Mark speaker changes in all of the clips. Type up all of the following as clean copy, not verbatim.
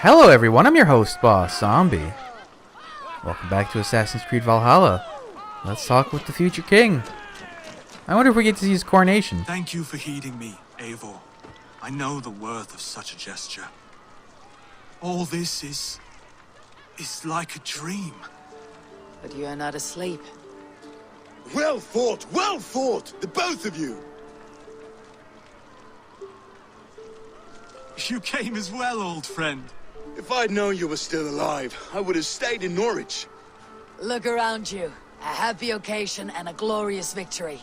Speaker 1: Hello everyone, I'm your host, Boss Zombie. Welcome back to Assassin's Creed Valhalla. Let's talk with the future king. I wonder if we get to see his coronation.
Speaker 2: Thank you for heeding me, Eivor. I know the worth of such a gesture. All this is like a dream.
Speaker 3: But you are not asleep.
Speaker 4: Well fought, the both of you!
Speaker 2: You came as well, old friend.
Speaker 4: If I'd known you were still alive, I would have stayed in Norwich.
Speaker 3: Look around you. A happy occasion and a glorious victory.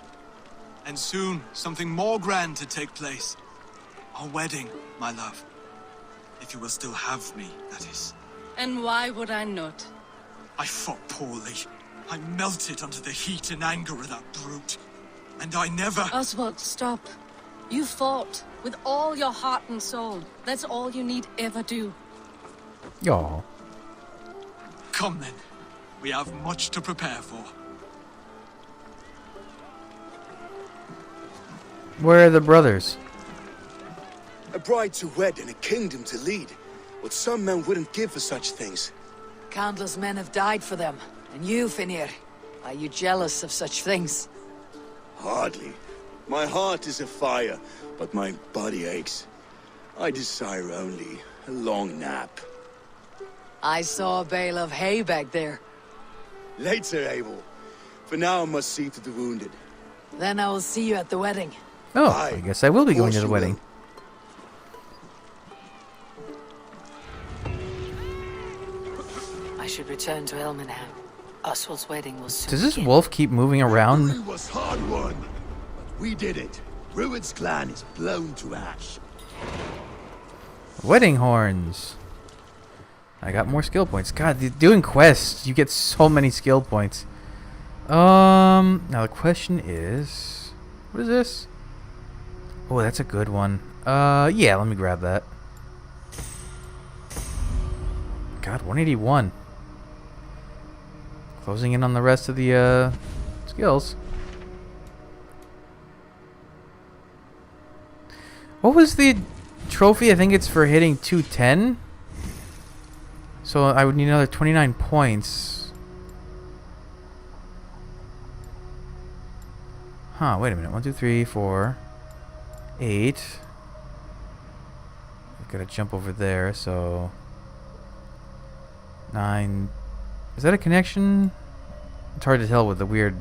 Speaker 2: And soon, something more grand to take place. Our wedding, my love. If you will still have me, that is.
Speaker 5: And why would I not?
Speaker 2: I fought poorly. I melted under the heat and anger of that brute. And I never...
Speaker 5: Oswald, stop. You fought with all your heart and soul. That's all you need ever do.
Speaker 1: Y'all.
Speaker 2: Come then. We have much to prepare for.
Speaker 1: Where are the brothers?
Speaker 4: A bride to wed and a kingdom to lead. What some men wouldn't give for such things.
Speaker 3: Countless men have died for them. And you, Finnir, are you jealous of such things?
Speaker 4: Hardly. My heart is afire, but my body aches. I desire only a long nap.
Speaker 3: I saw a bale of hay back there.
Speaker 4: Later, Abel. For now, I must see to the wounded.
Speaker 3: Then I will see you at the wedding.
Speaker 1: Oh,
Speaker 4: Aye.
Speaker 1: I guess I will be going to the
Speaker 4: Of course you
Speaker 1: wedding.
Speaker 3: I should return to Elmenham. Oswald's wedding will soon
Speaker 1: Does this
Speaker 3: begin.
Speaker 1: wolf keep moving around?
Speaker 6: It was hard won, but we did it. Rued's clan is blown to ash.
Speaker 1: Wedding horns. I got more skill points. God, doing quests, you get so many skill points. Now the question is, what is this? Oh, that's a good one. Yeah, let me grab that. God, 181. Closing in on the rest of the skills. What was the trophy? I think it's for hitting 210. So I would need another 29 points. Huh, wait a minute. 1, 2, 3, 4, 8. I've got to jump over there, so 9. Is that a connection? It's hard to tell with the weird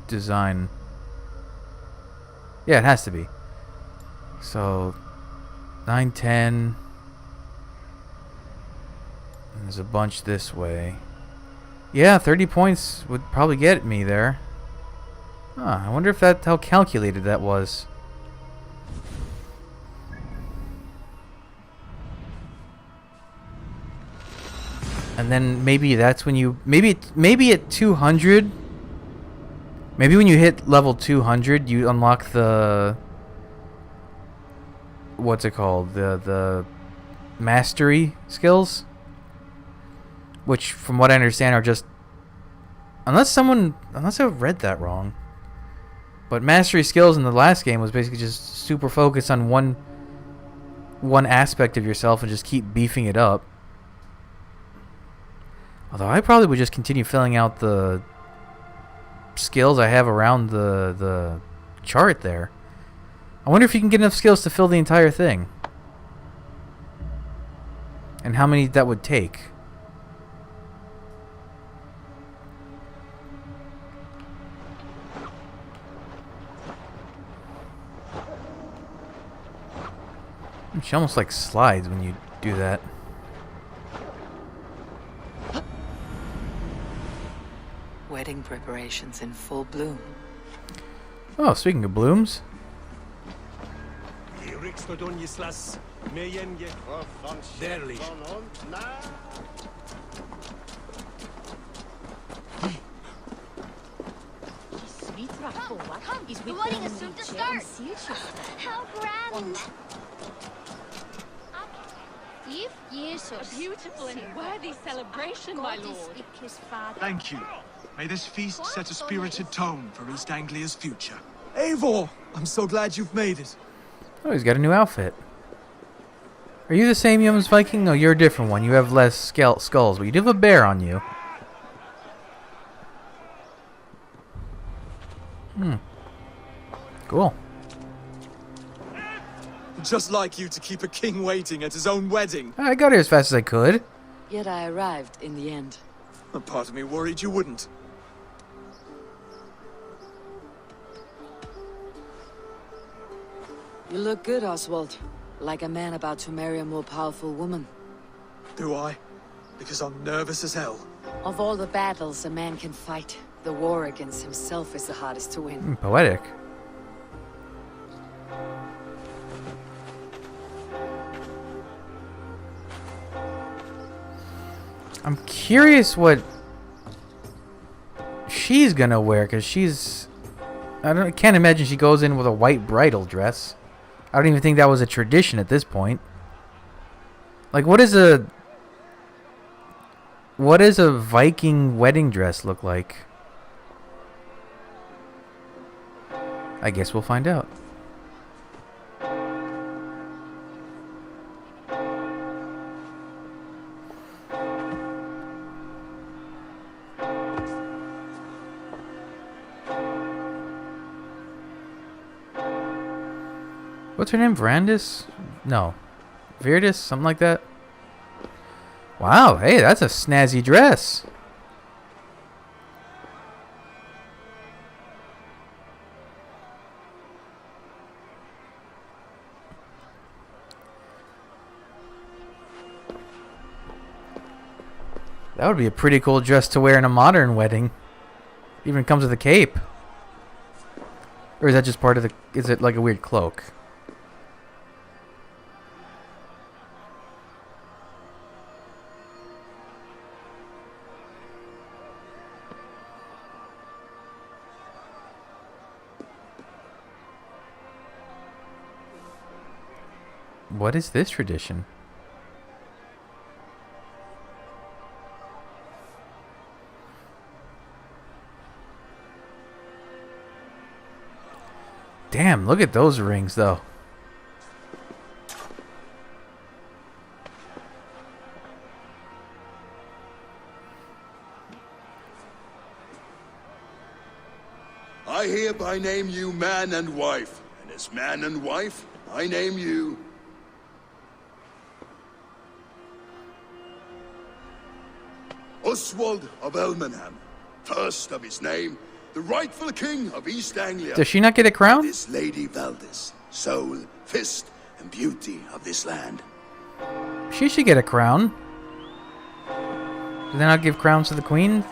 Speaker 1: design. Yeah, it has to be. So 9, 10. And there's a bunch this way. Yeah, 30 points would probably get me there. Huh, I wonder if that's how calculated that was. And then maybe that's when you maybe at 200. Maybe when you hit level 200, you unlock the what's it called? The mastery skills, which from what I understand are just unless I've read that wrong. But mastery skills in the last game was basically just super focused on one aspect of yourself and just keep beefing it up. Although I probably would just continue filling out the skills I have around the chart there. I wonder if you can get enough skills to fill the entire thing. And how many that would take. She almost like slides when you do that.
Speaker 3: Wedding preparations in full bloom.
Speaker 1: Oh, speaking of blooms.
Speaker 7: The wedding is soon to start. How grand!
Speaker 5: A beautiful and worthy celebration, my lord.
Speaker 2: Thank you. May this feast set a spirited tone for East Anglia's future. Eivor! I'm so glad you've made it.
Speaker 1: Oh, he's got a new outfit. Are you the same Yums Viking? No, you're a different one. You have less skulls, but you do have a bear on you. Cool.
Speaker 2: Just like you to keep a king waiting at his own wedding.
Speaker 1: I got here as fast as I could.
Speaker 3: Yet I arrived in the end.
Speaker 2: A part of me worried you wouldn't.
Speaker 3: You look good, Oswald. Like a man about to marry a more powerful woman.
Speaker 2: Do I? Because I'm nervous as hell.
Speaker 3: Of all the battles a man can fight, the war against himself is the hardest to win.
Speaker 1: Poetic. I'm curious what she's gonna wear, because I can't imagine she goes in with a white bridal dress. I don't even think that was a tradition at this point. Like, what does a Viking wedding dress look like? I guess we'll find out. What's her name? Vrandis? No. Virdis? Something like that? Wow, hey, that's a snazzy dress. That would be a pretty cool dress to wear in a modern wedding. Even comes with a cape. Or is that just part of the... Is it like a weird cloak? What is this tradition? Damn, look at those rings, though.
Speaker 4: I hereby name you man and wife, and as man and wife, I name you... Oswald of Elmenham, first of his name, the rightful king of East Anglia.
Speaker 1: Does she not get a crown?
Speaker 4: This Lady Valdis, soul, fist, and beauty of this land.
Speaker 1: She should get a crown. Do they not give crowns to the queen?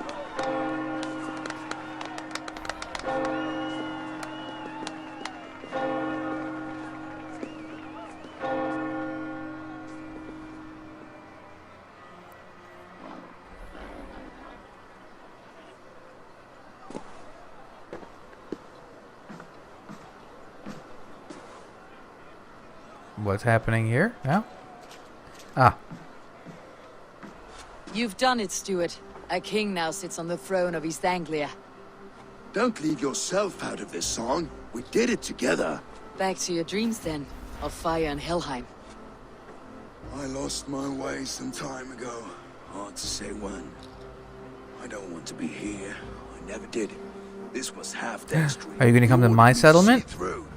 Speaker 1: What's happening here now? Ah.
Speaker 3: You've done it, Stuart. A king now sits on the throne of East Anglia.
Speaker 4: Don't leave yourself out of this song. We did it together.
Speaker 3: Back to your dreams, then, of fire and Helheim.
Speaker 4: I lost my way some time ago. Hard to say when. I don't want to be here. I never did. This was half destiny.
Speaker 1: Are you going to come to my settlement?
Speaker 4: Through.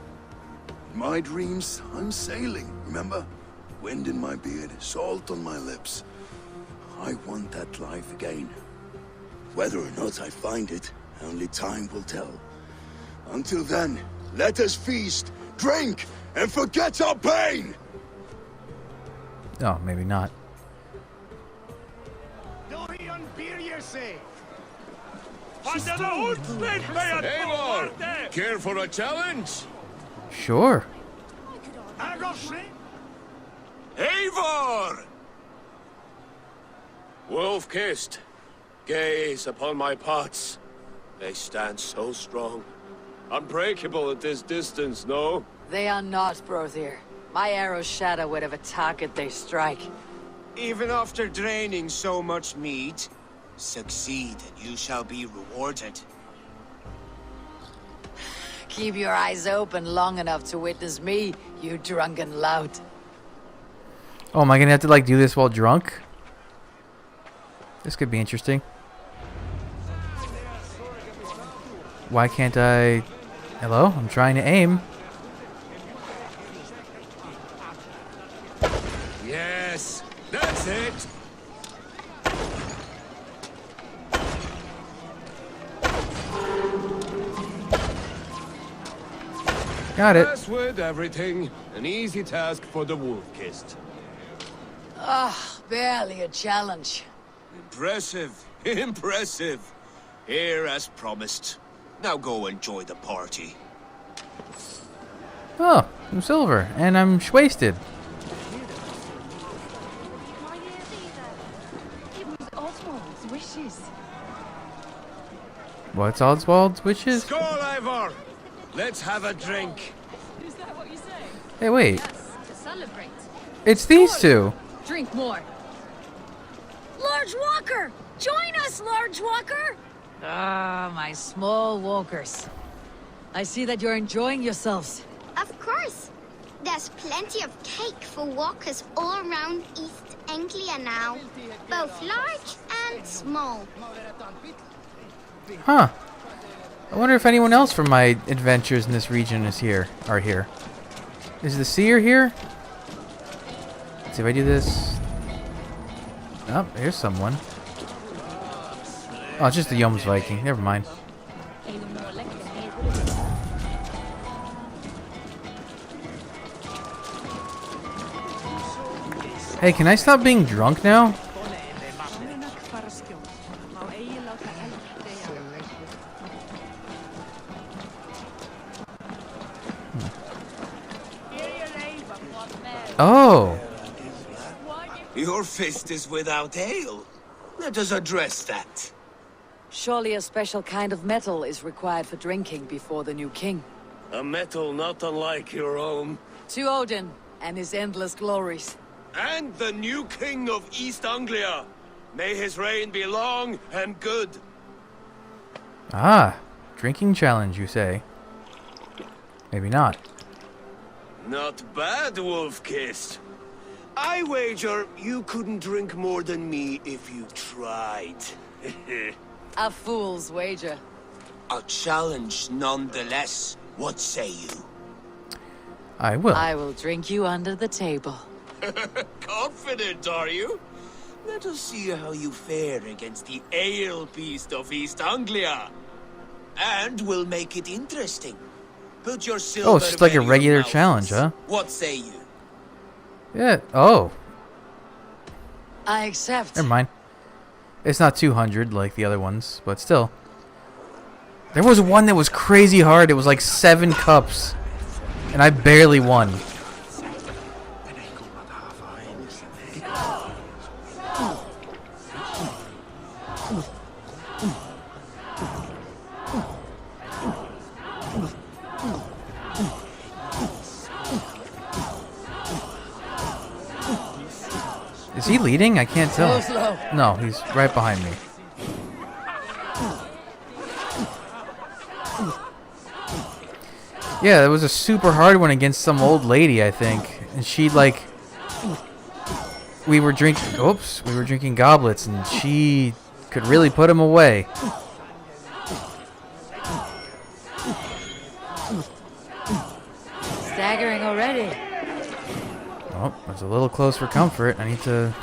Speaker 4: In my dreams, I'm sailing, remember? Wind in my beard, salt on my lips. I want that life again. Whether or not I find it, only time will tell. Until then, let us feast, drink, and forget our pain!
Speaker 1: Oh, maybe not.
Speaker 6: Eivor, care for a challenge?
Speaker 1: Sure.
Speaker 6: Eivor! Wolf-kissed, gaze upon my pots. They stand so strong. Unbreakable at this distance, no?
Speaker 3: They are not, Brother. My arrows shatter whatever target they strike.
Speaker 8: Even after draining so much meat, succeed and you shall be rewarded.
Speaker 3: Keep your eyes open long enough to witness me, you drunken lout.
Speaker 1: Oh, am I gonna have to like do this while drunk? This could be interesting. Why can't I... Hello? I'm trying to aim.
Speaker 6: Yes, that's it.
Speaker 1: Got it.
Speaker 6: As with everything, an easy task for the wolf-kissed.
Speaker 3: Ah, barely a challenge.
Speaker 8: Impressive. Impressive. Here as promised. Now go enjoy the party.
Speaker 1: Oh, some silver, and I'm wasted.
Speaker 7: It was Oswald's wishes.
Speaker 1: What's Oswald's wishes?
Speaker 6: Skål, Ivor! Let's have a drink.
Speaker 5: Is that what you say?
Speaker 1: Hey, wait.
Speaker 5: Yes, to celebrate.
Speaker 1: It's these two.
Speaker 5: Drink more.
Speaker 7: Large Walker! Join us, Large Walker!
Speaker 3: Ah, my small walkers. I see that you're enjoying yourselves.
Speaker 7: Of course. There's plenty of cake for walkers all around East Anglia now. Both large and small.
Speaker 1: Huh. I wonder if anyone else from my adventures in this region is here. Are here. Is the seer here? Let's see if I do this. Oh, here's someone. Oh, it's just the Yoms Viking. Never mind. Hey, can I stop being drunk now? Oh.
Speaker 8: Your fist is without ale. Let us address that.
Speaker 3: Surely a special kind of metal is required for drinking before the new king.
Speaker 6: A metal not unlike your own.
Speaker 3: To Odin and his endless glories.
Speaker 6: And the new king of East Anglia. May his reign be long and good.
Speaker 1: Ah. Drinking challenge, you say? Maybe not.
Speaker 6: Not bad, Wolf-Kissed. I wager you couldn't drink more than me if you tried.
Speaker 3: A fool's wager.
Speaker 8: A challenge nonetheless. What say you?
Speaker 1: I will.
Speaker 3: I will drink you under the table.
Speaker 8: Confident, are you? Let us see how you fare against the ale beast of East Anglia. And we'll make it interesting. Put your silver
Speaker 1: Oh, it's just like a
Speaker 8: where your
Speaker 1: regular
Speaker 8: mouth
Speaker 1: challenge,
Speaker 8: is.
Speaker 1: huh?
Speaker 8: What say you?
Speaker 1: Yeah. Oh.
Speaker 3: I accept.
Speaker 1: Never mind. It's not 200 like the other ones, but still. There was one that was crazy hard. It was like 7 cups. And I barely won. Is he leading? I can't tell.
Speaker 3: Go slow.
Speaker 1: No, he's right behind me. Yeah, that was a super hard one against some old lady, I think. And she like... We were drinking goblets, and she could really put him away.
Speaker 3: Staggering already.
Speaker 1: Oh, that's a little close for comfort. I need to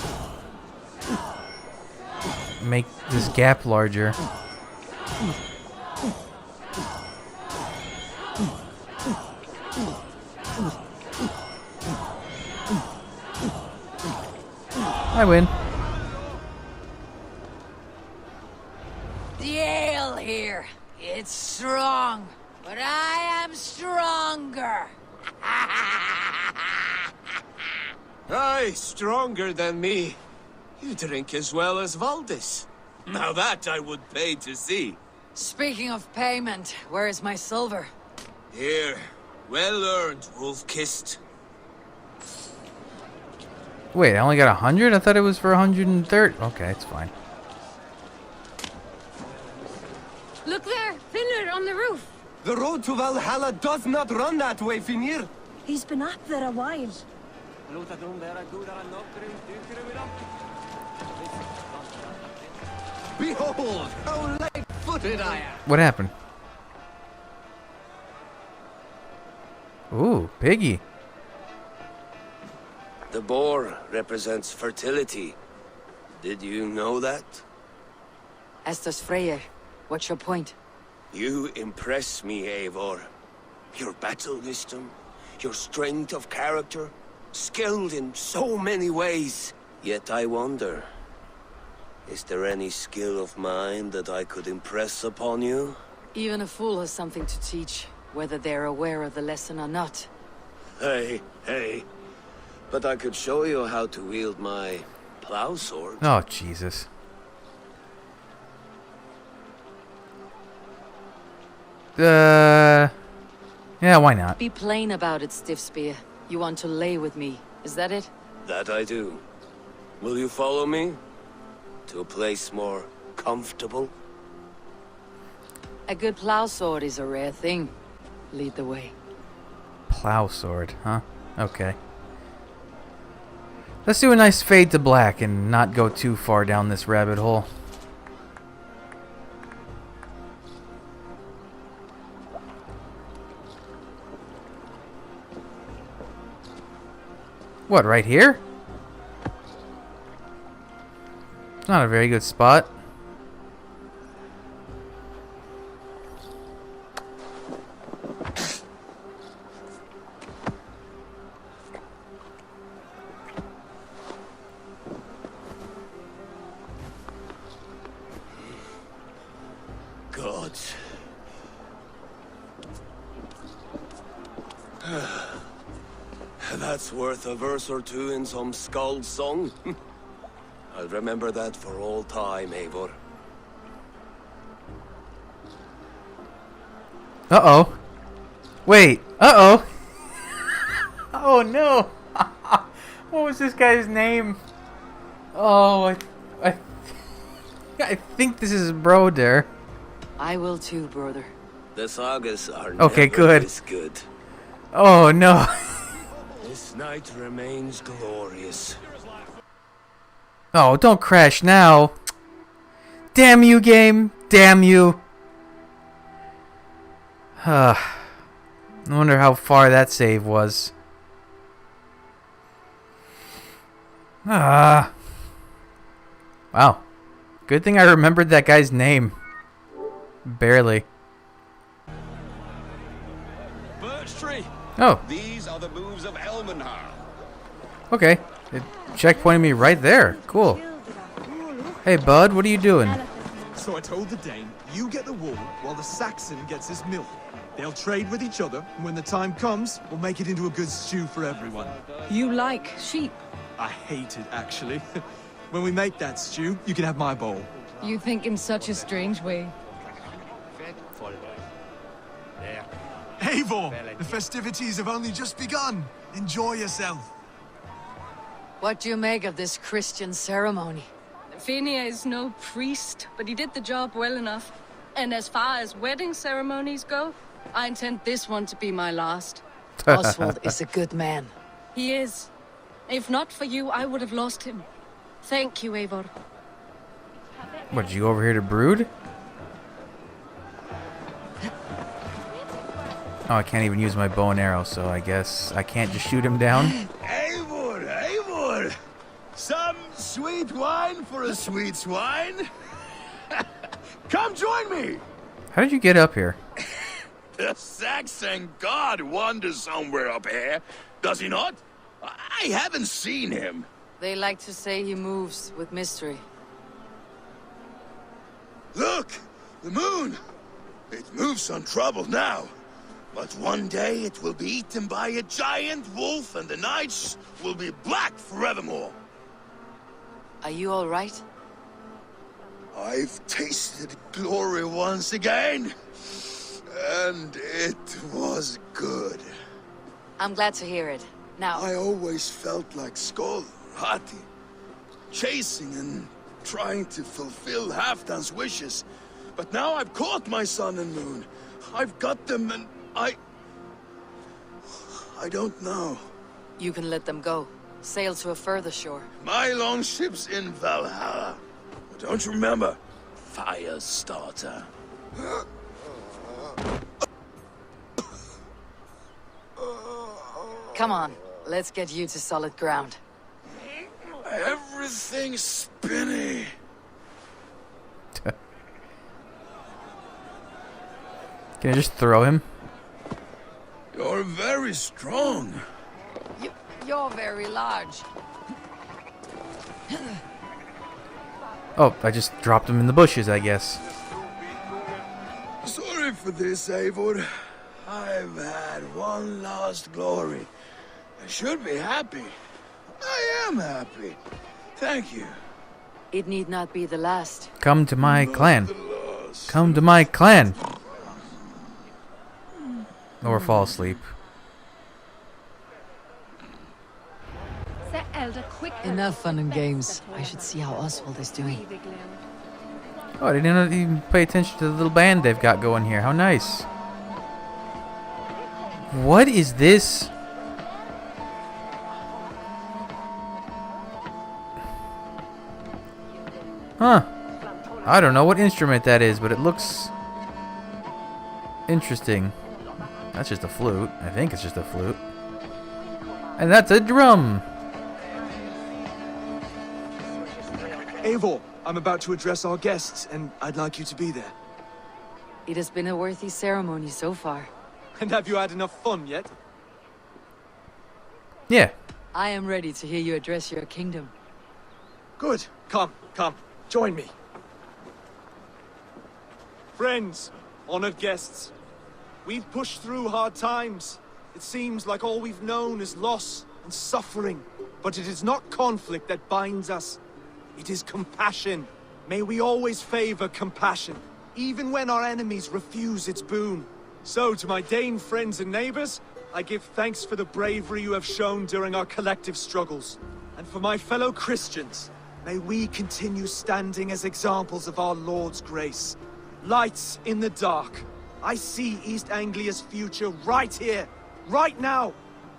Speaker 1: make this gap larger. I win.
Speaker 3: The ale here. It's strong, but I am stronger.
Speaker 8: Aye, stronger than me. You drink as well as Valdis. Now that I would pay to see.
Speaker 3: Speaking of payment, where is my silver?
Speaker 8: Here, well earned, Wolf-Kissed.
Speaker 1: Wait, I only got 100? I thought it was for 130. Okay, it's fine.
Speaker 5: Look there, Finner on the roof.
Speaker 9: The road to Valhalla does not run that way, Finir.
Speaker 5: He's been up there a while.
Speaker 9: Behold, how light-footed I am!
Speaker 1: What happened? Ooh, piggy.
Speaker 6: The boar represents fertility. Did you know that?
Speaker 3: As does Freyr. What's your point?
Speaker 6: You impress me, Eivor. Your battle wisdom, your strength of character, skilled in so many ways. Yet I wonder, is there any skill of mine that I could impress upon you?
Speaker 3: Even a fool has something to teach, whether they're aware of the lesson or not.
Speaker 6: Hey. But I could show you how to wield my plow sword.
Speaker 1: Oh, Jesus. Yeah, why not?
Speaker 3: Be plain about it, Stiff Spear. You want to lay with me, is that it?
Speaker 6: That I do. Will you follow me? To a place more comfortable?
Speaker 3: A good plow sword is a rare thing. Lead the way.
Speaker 1: Plow sword, huh? Okay. Let's do a nice fade to black and not go too far down this rabbit hole. What, right here? It's not a very good spot.
Speaker 6: Gods. That's worth a verse or two in some skald song. I'll remember that for all time, Eivor.
Speaker 1: Uh-oh. Wait. Uh-oh. Oh, no. What was this guy's name? Oh, I think this is Broder.
Speaker 3: I will too, brother.
Speaker 6: The sagas are
Speaker 1: Okay,
Speaker 6: never
Speaker 1: good.
Speaker 6: this good.
Speaker 1: Oh, no.
Speaker 6: This night remains glorious.
Speaker 1: Oh, don't crash now. Damn you, game. Damn you. I wonder how far that save was. Wow. Good thing I remembered that guy's name. Barely.
Speaker 9: Birch tree!
Speaker 1: Oh,
Speaker 9: These are the moves of Elmenhar.
Speaker 1: okay. It checkpointed me right there. Cool. Hey, bud, what are you doing?
Speaker 2: So I told the Dane, you get the wool while the Saxon gets his milk. They'll trade with each other, and when the time comes, we'll make it into a good stew for everyone.
Speaker 5: You like sheep.
Speaker 2: I hate it, actually. When we make that stew, you can have my bowl.
Speaker 5: You think in such a strange way.
Speaker 2: Eivor, the festivities have only just begun. Enjoy yourself.
Speaker 3: What do you make of this Christian ceremony?
Speaker 5: Finir is no priest, but he did the job well enough. And as far as wedding ceremonies go, I intend this one to be my last.
Speaker 3: Oswald is a good man.
Speaker 5: He is. If not for you, I would have lost him. Thank you, Eivor.
Speaker 1: What, did you go over here to brood? Oh, I can't even use my bow and arrow, so I guess I can't just shoot him down.
Speaker 4: Eivor! Some sweet wine for a sweet swine? Come join me!
Speaker 1: How did you get up here?
Speaker 4: The Saxon god wanders somewhere up here, does he not? I haven't seen him.
Speaker 3: They like to say he moves with mystery.
Speaker 4: Look! The moon! It moves untroubled now. But one day it will be eaten by a giant wolf and the nights will be black forevermore.
Speaker 3: Are you all right?
Speaker 4: I've tasted glory once again. And it was good.
Speaker 3: I'm glad to hear it. Now,
Speaker 4: I always felt like Skoll, Hati, chasing and trying to fulfill Halfdan's wishes. But now I've caught my sun and moon. I've got them and I don't know.
Speaker 3: you can let them go. sail to a further shore.
Speaker 4: My longship's in Valhalla. Don't you remember? Firestarter.
Speaker 3: Come on, let's get you to solid ground.
Speaker 4: Everything's spinny.
Speaker 1: Can I just throw him?
Speaker 4: You're very strong.
Speaker 3: You're very large.
Speaker 1: Oh, I just dropped him in the bushes, I guess.
Speaker 4: Sorry for this, Eivor. I've had one last glory. I should be happy. I am happy. Thank you.
Speaker 3: It need not be the last.
Speaker 1: Come to my clan. Come to my clan. Or fall asleep.
Speaker 3: Enough fun and games. I should see how Oswald is doing.
Speaker 1: Oh, I didn't even pay attention to the little band they've got going here. How nice. What is this? Huh. I don't know what instrument that is, but it looks interesting. That's just a flute. I think it's just a flute. And that's a drum.
Speaker 2: Eivor, I'm about to address our guests, and I'd like you to be there.
Speaker 3: It has been a worthy ceremony so far.
Speaker 2: And have you had enough fun yet?
Speaker 1: Yeah.
Speaker 3: I am ready to hear you address your kingdom.
Speaker 2: Good. Come, join me. Friends, honored guests, we've pushed through hard times. It seems like all we've known is loss and suffering. But it is not conflict that binds us. It is compassion. May we always favor compassion, even when our enemies refuse its boon. So, to my Dane friends and neighbors, I give thanks for the bravery you have shown during our collective struggles. And for my fellow Christians, may we continue standing as examples of our Lord's grace. Lights in the dark. I see East Anglia's future right here, right now,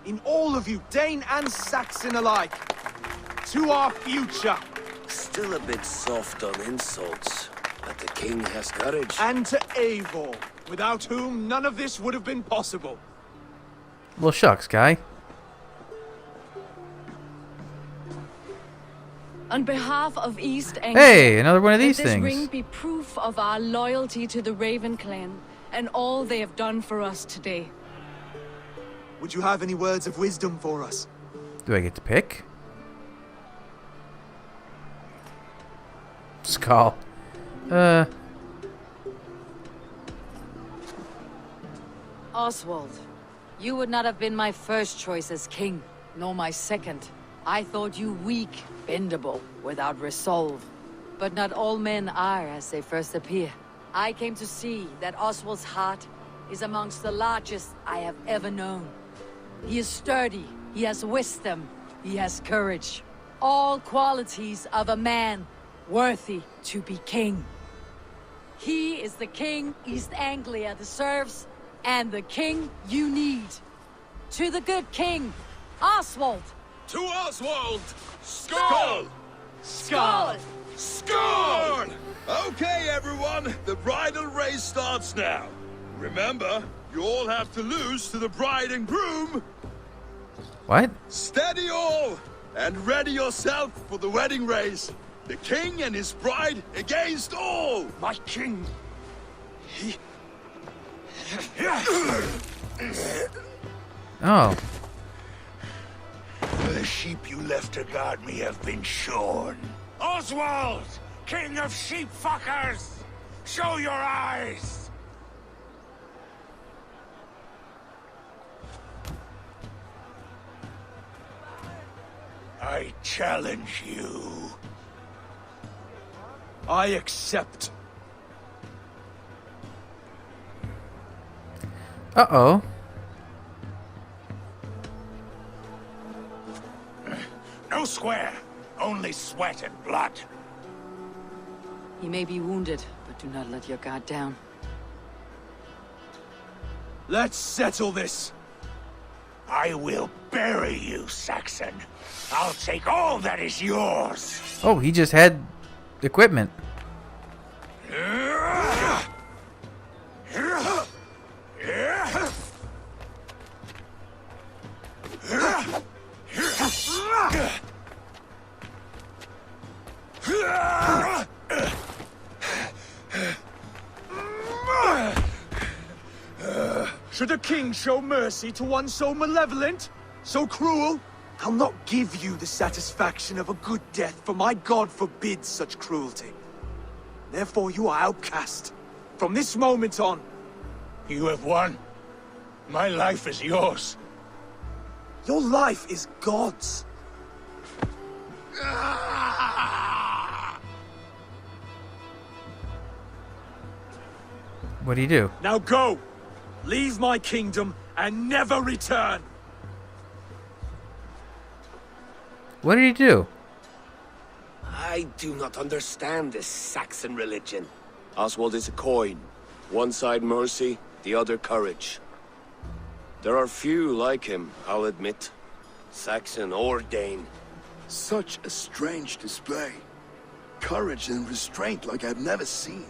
Speaker 2: in all of you, Dane and Saxon alike. To our future.
Speaker 6: Still a bit soft on insults, but the king has courage.
Speaker 2: And to Eivor, without whom none of this would have been possible.
Speaker 1: Well, shucks, guy.
Speaker 5: On behalf of East Anglia,
Speaker 1: Hey, another one of these
Speaker 5: let this
Speaker 1: things.
Speaker 5: ring be proof of our loyalty to the Raven clan and all they have done for us today.
Speaker 2: Would you have any words of wisdom for us?
Speaker 1: Do I get to pick? Skull.
Speaker 3: Oswald, you would not have been my first choice as king, nor my second. I thought you weak, bendable, without resolve. But not all men are as they first appear. I came to see that Oswald's heart is amongst the largest I have ever known. He is sturdy, he has wisdom, he has courage. All qualities of a man worthy to be king. He is the king East Anglia deserves, and the king you need. To the good king, Oswald!
Speaker 4: To Oswald! Skull!
Speaker 3: Skull!
Speaker 4: Skull! Okay, everyone, the bridal race starts now. Remember, you all have to lose to the bride and groom.
Speaker 1: What?
Speaker 4: Steady all, and ready yourself for the wedding race. The king and his bride against all.
Speaker 8: My king.
Speaker 1: Oh.
Speaker 8: The sheep you left to guard me have been shorn. Oswald! King of sheep fuckers! Show your eyes! I challenge you.
Speaker 2: I accept.
Speaker 1: Uh-oh.
Speaker 8: No square, only sweat and blood.
Speaker 3: He may be wounded, but do not let your guard down.
Speaker 2: Let's settle this.
Speaker 8: I will bury you, Saxon. I'll take all that is yours.
Speaker 1: Oh, he just had equipment.
Speaker 2: Should a king show mercy to one so malevolent? So cruel? I'll not give you the satisfaction of a good death, for my god forbids such cruelty. Therefore you are outcast. From this moment on.
Speaker 8: You have won. My life is yours.
Speaker 2: Your life is God's.
Speaker 1: What do you do?
Speaker 2: Now go! Leave my kingdom and never return!
Speaker 1: What did he do?
Speaker 6: I do not understand this Saxon religion. Oswald is a coin. One side mercy, the other courage. There are few like him, I'll admit. Saxon or Dane.
Speaker 4: Such a strange display. Courage and restraint like I've never seen.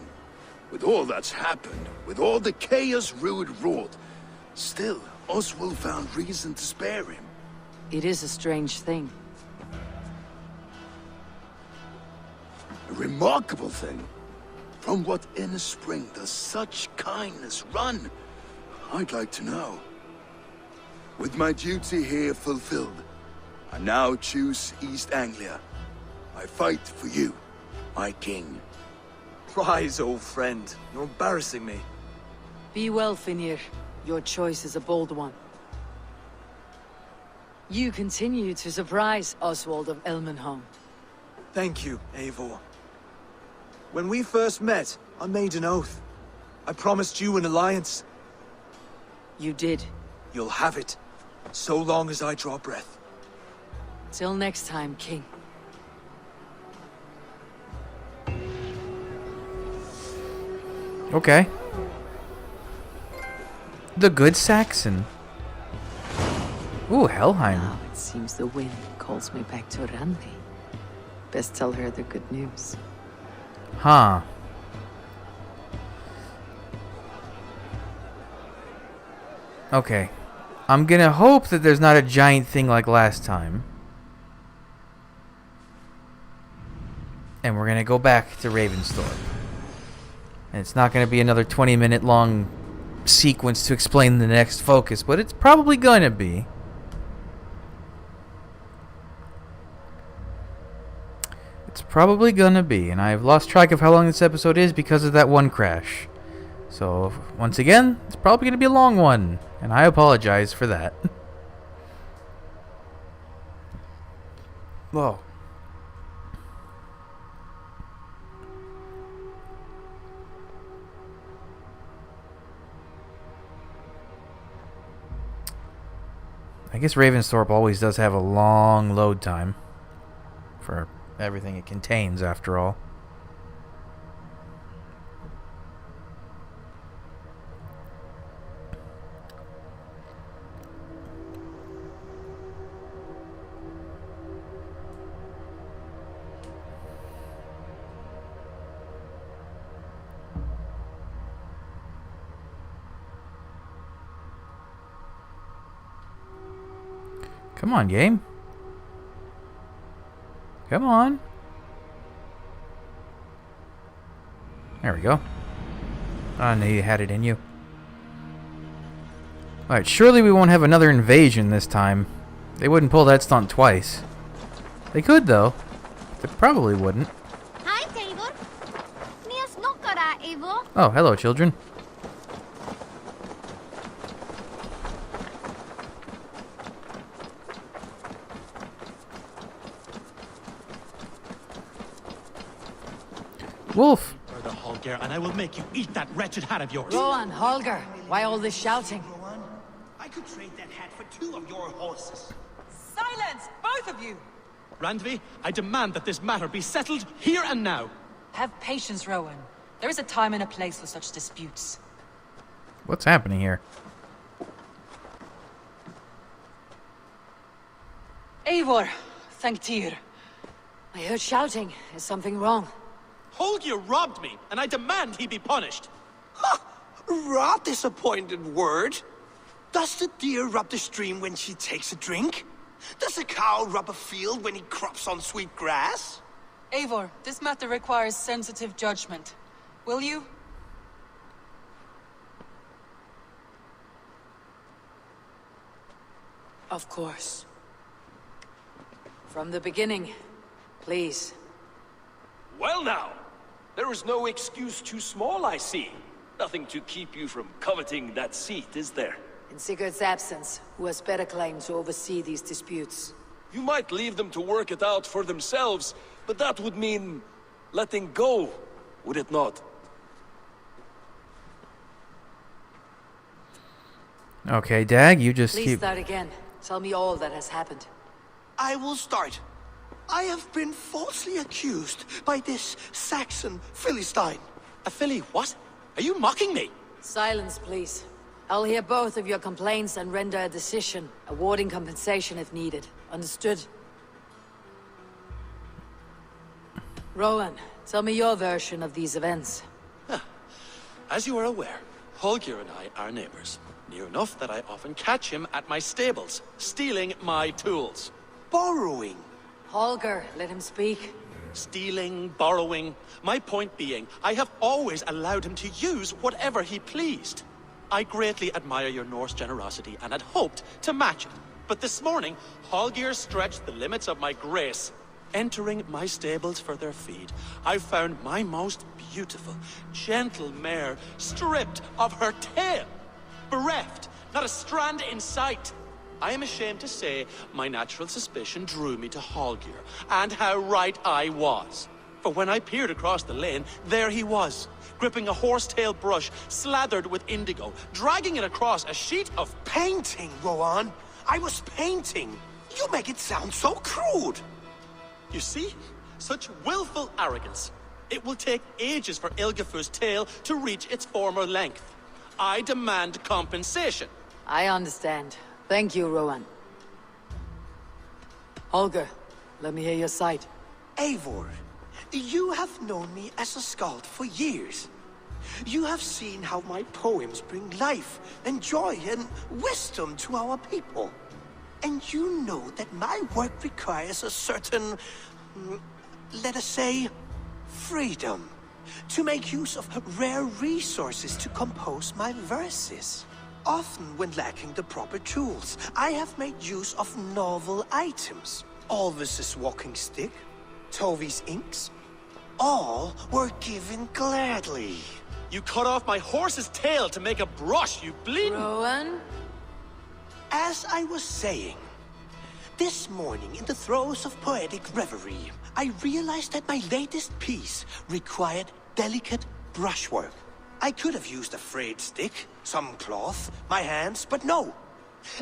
Speaker 4: With all that's happened, with all the chaos Rued wrought, still, Oswald found reason to spare him.
Speaker 3: It is a strange thing.
Speaker 4: A remarkable thing. From what inner spring does such kindness run? I'd like to know. With my duty here fulfilled, I now choose East Anglia. I fight for you, my king.
Speaker 2: Rise, old friend. You're embarrassing me.
Speaker 3: Be well, Finir. Your choice is a bold one. You continue to surprise Oswald of Elmenholm.
Speaker 2: Thank you, Eivor. When we first met, I made an oath. I promised you an alliance.
Speaker 3: You did.
Speaker 2: You'll have it, so long as I draw breath.
Speaker 3: Till next time, King.
Speaker 1: Okay. The Good Saxon. Ooh, Helheim.
Speaker 3: Now it seems the wind calls me back to Randi. Best tell her the good news.
Speaker 1: Huh. Okay. I'm gonna hope that there's not a giant thing like last time. And we're gonna go back to Ravensthorpe. And it's not gonna be another 20-minute long sequence to explain the next focus, but it's probably gonna be. It's probably gonna be, and I've lost track of how long this episode is because of that one crash. So, once again, it's probably gonna be a long one, and I apologize for that. Whoa. I guess Ravensthorpe always does have a long load time for everything it contains, after all. Come on, game. Come on. There we go. I knew you had it in you. Alright, surely we won't have another invasion this time. They wouldn't pull that stunt twice. They could, though. They probably wouldn't.
Speaker 7: Hi, Eivor. Nias nokkara, Eivor.
Speaker 1: Oh, hello, children. Wolf.
Speaker 10: Further, Holger, and I will make you eat that wretched hat of yours.
Speaker 3: Rowan, Holger, why all this shouting?
Speaker 10: I could trade that hat for 2 of your horses.
Speaker 11: Silence, both of you!
Speaker 10: Randvi, I demand that this matter be settled here and now.
Speaker 11: Have patience, Rowan. There is a time and a place for such disputes.
Speaker 1: What's happening here?
Speaker 11: Eivor, thank Tyr.
Speaker 3: I heard shouting. Is something wrong?
Speaker 10: Holger robbed me, and I demand he be punished.
Speaker 8: Rot disappointed word. Does the deer rub the stream when she takes a drink? Does a cow rub a field when he crops on sweet grass?
Speaker 11: Eivor, this matter requires sensitive judgment. Will you?
Speaker 3: Of course. From the beginning, please.
Speaker 12: Well now, there is no excuse too small, I see. Nothing to keep you from coveting that seat, is there?
Speaker 3: In Sigurd's absence, who has better claim to oversee these disputes?
Speaker 12: You might leave them to work it out for themselves, but that would mean letting go, would it not?
Speaker 1: Okay, Dag, you just
Speaker 3: Please
Speaker 1: keep...
Speaker 3: start again. Tell me all that has happened.
Speaker 8: I will start. I have been falsely accused by this Saxon Philistine.
Speaker 10: A filly what? Are you mocking me?
Speaker 3: Silence, please. I'll hear both of your complaints and render a decision, awarding compensation if needed. Understood? Rowan, tell me your version of these events.
Speaker 10: As you are aware, Holger and I are neighbors. Near enough that I often catch him at my stables, stealing my tools.
Speaker 8: Borrowing.
Speaker 3: Holger, let him speak.
Speaker 10: Stealing, borrowing. My point being, I have always allowed him to use whatever he pleased. I greatly admire your Norse generosity and had hoped to match it. But this morning, Holger stretched the limits of my grace. Entering my stables for their feed, I found my most beautiful, gentle mare stripped of her tail. Bereft, not a strand in sight. I am ashamed to say my natural suspicion drew me to Holger, and how right I was. For when I peered across the lane, there he was, gripping a horsetail brush slathered with indigo, dragging it across a sheet of...
Speaker 8: Painting, Rowan. I was painting. You make it sound so crude.
Speaker 10: You see? Such willful arrogance. It will take ages for Ilgafur's tail to reach its former length. I demand compensation.
Speaker 3: I understand. Thank you, Rowan. Holger, let me hear your side.
Speaker 8: Eivor, you have known me as a skald for years. You have seen how my poems bring life and joy and wisdom to our people. And you know that my work requires a certain, let us say, freedom. To make use of rare resources to compose my verses. Often when lacking the proper tools, I have made use of novel items. Alvis's walking stick, Tovi's inks, all were given gladly.
Speaker 10: You cut off my horse's tail to make a brush, you bleeding...
Speaker 3: Rowan?
Speaker 8: As I was saying, this morning in the throes of poetic reverie, I realized that my latest piece required delicate brushwork. I could have used a frayed stick, some cloth, my hands, but no.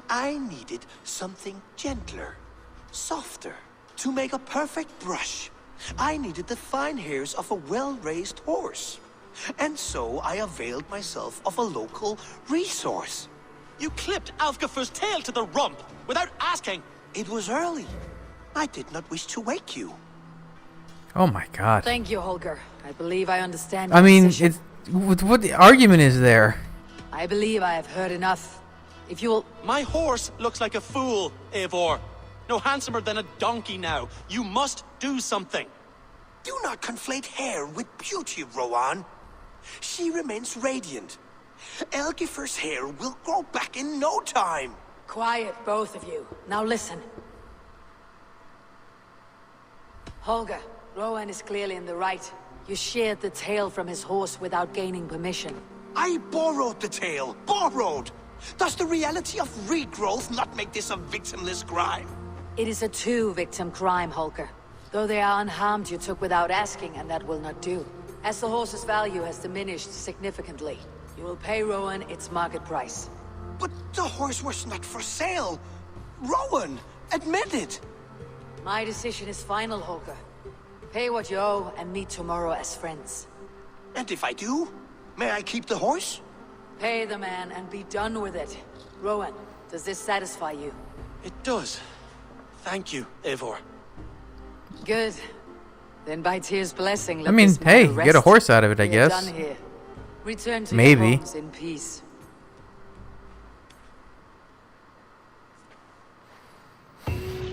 Speaker 8: I needed something gentler, softer. To make a perfect brush, I needed the fine hairs of a well-raised horse. And so I availed myself of a local resource.
Speaker 10: You clipped Alfgafur's tail to the rump, without asking.
Speaker 8: It was early. I did not wish to wake you.
Speaker 1: Oh my god.
Speaker 3: Thank you, Holger. I believe I understand
Speaker 1: I
Speaker 3: your
Speaker 1: mean,
Speaker 3: position.
Speaker 1: it's... What the argument is there?
Speaker 3: I believe I have heard enough. If you'll...
Speaker 10: My horse looks like a fool, Eivor. No handsomer than a donkey now. You must do something.
Speaker 8: Do not conflate hair with beauty, Rowan. She remains radiant. Elgifur's hair will grow back in no time.
Speaker 3: Quiet, both of you. Now listen. Holger, Rowan is clearly in the right. You sheared the tail from his horse without gaining permission.
Speaker 8: I borrowed the tail. Borrowed! Does the reality of regrowth not make this a victimless crime?
Speaker 3: It is a two-victim crime, Holger. Though they are unharmed, you took without asking, and that will not do. As the horse's value has diminished significantly, you will pay Rowan its market price.
Speaker 8: But the horse was not for sale. Rowan, admit it.
Speaker 3: My decision is final, Holger. Pay what you owe and meet tomorrow as friends.
Speaker 8: And if I do, may I keep the horse?
Speaker 3: Pay the man and be done with it. Rowan, does this satisfy you?
Speaker 10: It does. Thank you, Eivor.
Speaker 3: Good. Then by Tyr's blessing,
Speaker 1: I
Speaker 3: let
Speaker 1: mean,
Speaker 3: this
Speaker 1: hey,
Speaker 3: matter
Speaker 1: get a
Speaker 3: rest.
Speaker 1: horse out of it, I
Speaker 3: We are
Speaker 1: guess.
Speaker 3: done here. Return to
Speaker 1: Maybe.
Speaker 3: your homes in peace.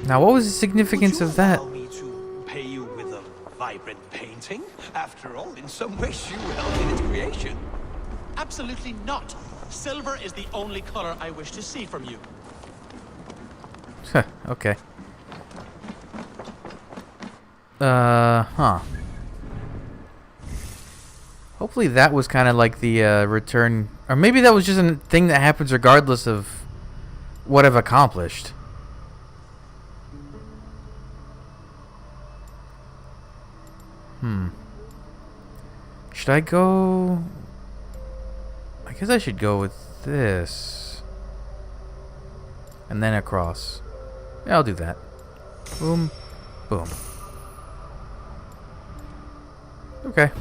Speaker 1: Now, what was the significance of that?
Speaker 9: Allow me to pay you with a vibrant painting? After all, in some ways you helped in its creation.
Speaker 10: Absolutely not. Silver is the only color I wish to see from you.
Speaker 1: Okay. Huh. Hopefully that was kind of like the return, or maybe that was just a thing that happens regardless of what I've accomplished. Should I go? I guess I should go with this. And then across. Yeah, I'll do that. Boom. Boom. Okay.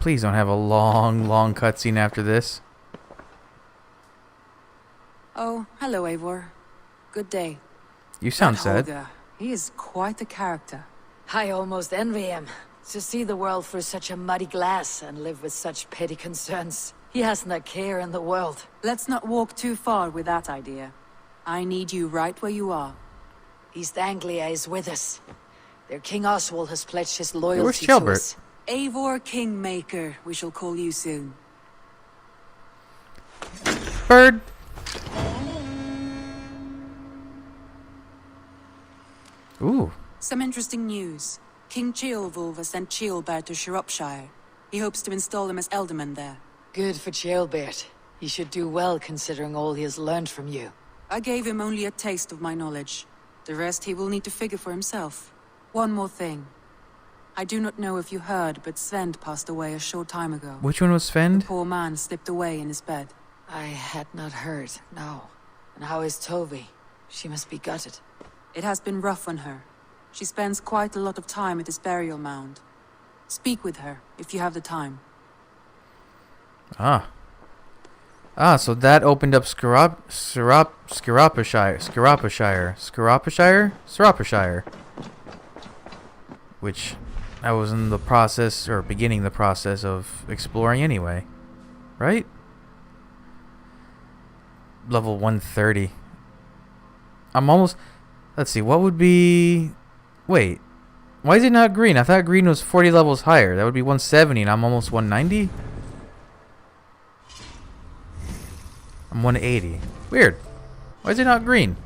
Speaker 1: Please don't have a long, long cutscene after this.
Speaker 11: Oh, hello, Eivor. Good day.
Speaker 1: You sound
Speaker 11: That
Speaker 1: sad.
Speaker 11: Holger, he is quite a character.
Speaker 3: I almost envy him. To see the world through such a muddy glass and live with such petty concerns. He hasn't a care in the world.
Speaker 11: Let's not walk too far with that idea. I need you right where you are.
Speaker 3: East Anglia is with us. Their King Oswald has pledged his
Speaker 1: where's
Speaker 3: loyalty to
Speaker 1: Shelbert?
Speaker 3: us.
Speaker 11: Eivor Kingmaker, we shall call you soon.
Speaker 1: Bird. Ooh.
Speaker 11: Some interesting news. King Ceolwulf has sent Ceolbert to Shropshire. He hopes to install him as Elderman there.
Speaker 3: Good for Ceolbert. He should do well considering all he has learned from you.
Speaker 11: I gave him only a taste of my knowledge. The rest he will need to figure for himself. One more thing. I do not know if you heard, but Svend passed away a short time ago.
Speaker 1: Which one was Svend?
Speaker 11: The poor man slipped away in his bed.
Speaker 3: I had not heard, no. And how is Tovi? She must be gutted.
Speaker 11: It has been rough on her. She spends quite a lot of time at his burial mound. Speak with her, if you have the time.
Speaker 1: Ah. Ah, so that opened up Shropshire. Which I was in the process, or beginning the process of exploring anyway. Right? Level 130. I'm almost... Let's see, what would be... Wait. Why is it not green? I thought green was 40 levels higher. That would be 170 and I'm almost 190? I'm 180. Weird. Why is it not green?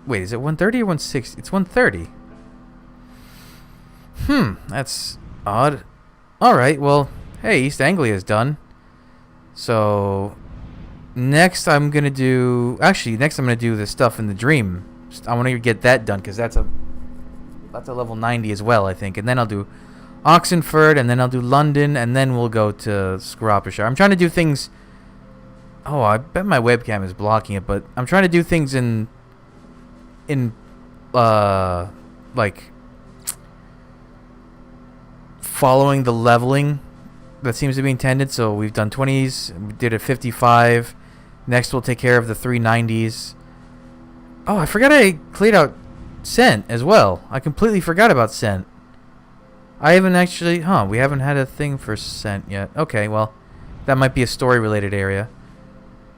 Speaker 1: Wait, is it 130 or 160? It's 130. That's odd. Alright, well, hey, East Anglia is done. So, next I'm going to do... Actually, next I'm going to do the stuff in the dream. I want to get that done, because that's a level 90 as well, I think. And then I'll do Oxenford, and then I'll do London, and then we'll go to Shropshire. I'm trying to do things... Oh, I bet my webcam is blocking it, but I'm trying to do things in like following the leveling that seems to be intended. So we've done 20s, we did a 55. Next we'll take care of the 390s. Oh, I forgot I cleared out Scent as well. I completely forgot about Scent. I haven't actually, we haven't had a thing for Scent yet. Okay, well, that might be a story related area.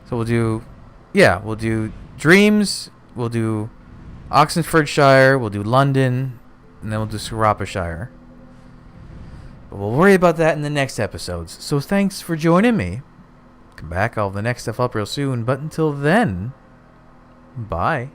Speaker 1: So we'll do Dreams, we'll do Oxenfordshire, we'll do London, and then we'll do Shropshire. But we'll worry about that in the next episodes. So thanks for joining me. Come back, I'll have the next stuff up real soon. But until then, bye.